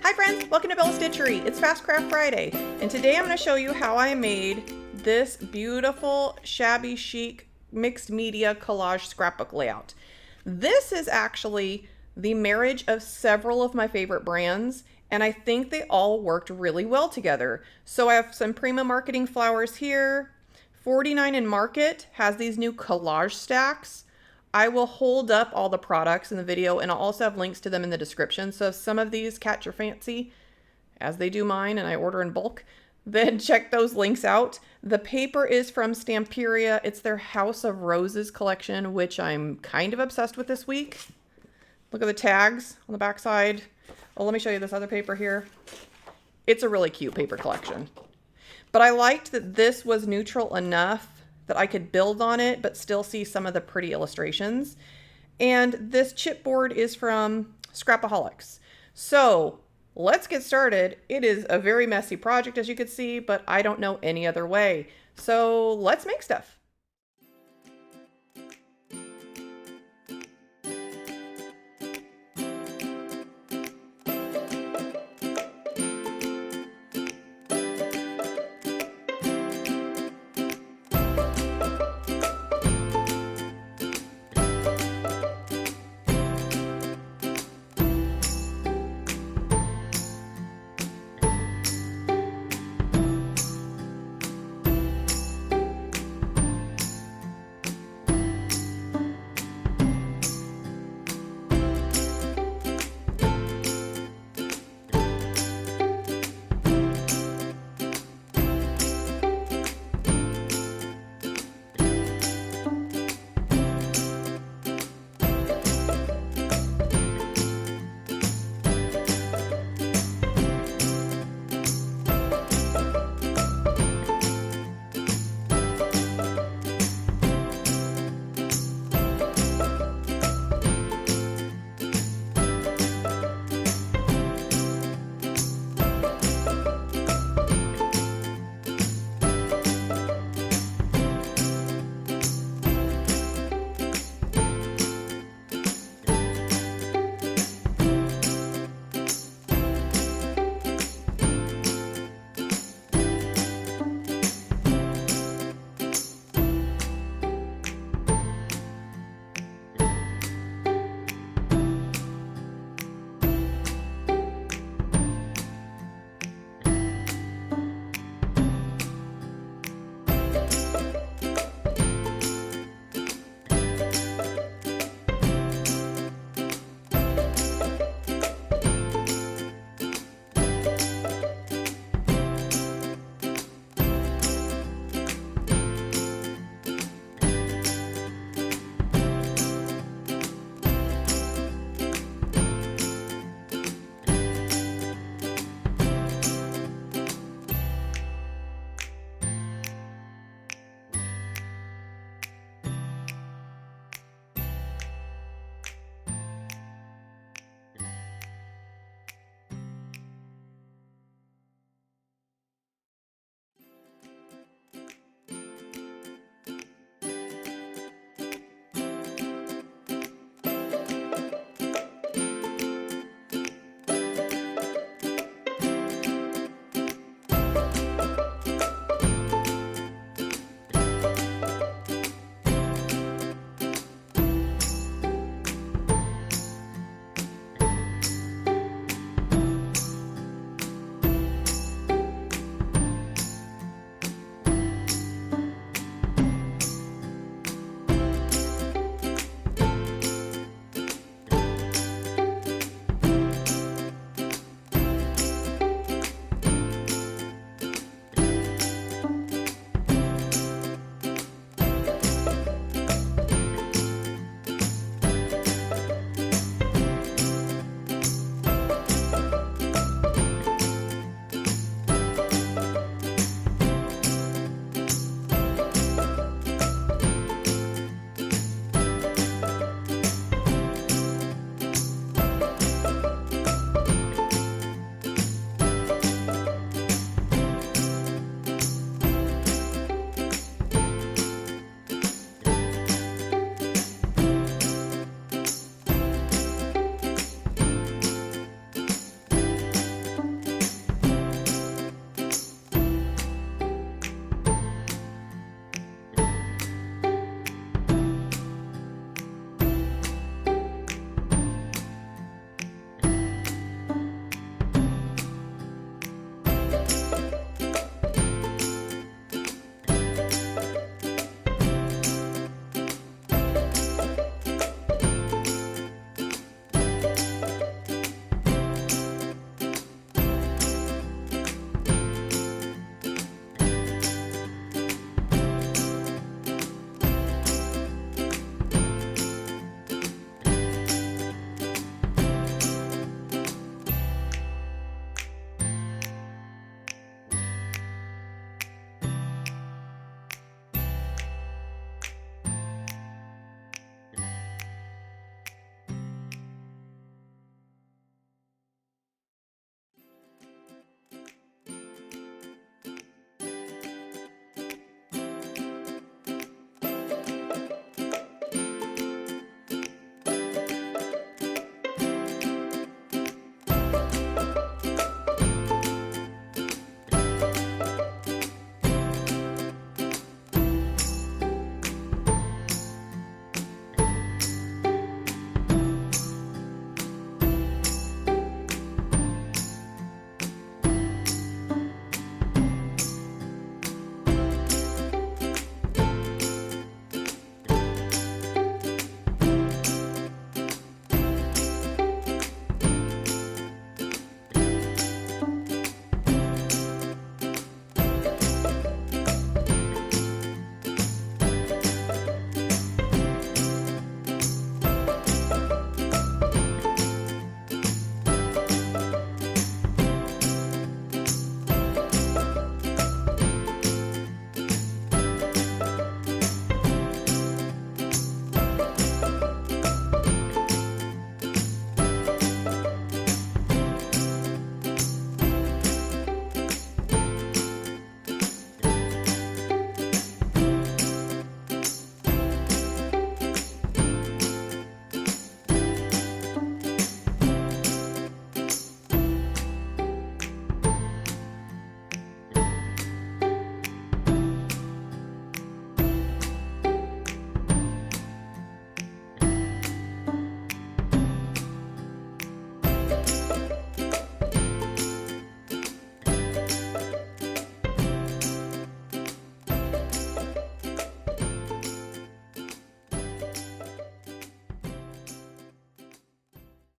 Hi friends, welcome to Bella's Stitchery. It's Fast Craft Friday, and today I'm going to show you how I made this beautiful Shabby Chic mixed media collage scrapbook layout. This is actually the marriage of several of my favorite brands, and I think they all worked really well together. So I have some Prima Marketing flowers here. 49 in Market has these new collage stacks. I will hold up all the products in the video, and I'll also have links to them in the description. So if some of these catch your fancy, as they do mine, and I order in bulk, then check those links out. The paper is from Stamperia. It's their House of Roses collection, which I'm kind of obsessed with this week. Look at the tags on the back side. Oh, let me show you this other paper here. It's a really cute paper collection. But I liked that this was neutral enough that I could build on it, but still see some of the pretty illustrations. And this chipboard is from Scrapaholics. So let's get started. It is a very messy project, as you can see, but I don't know any other way. So let's make stuff.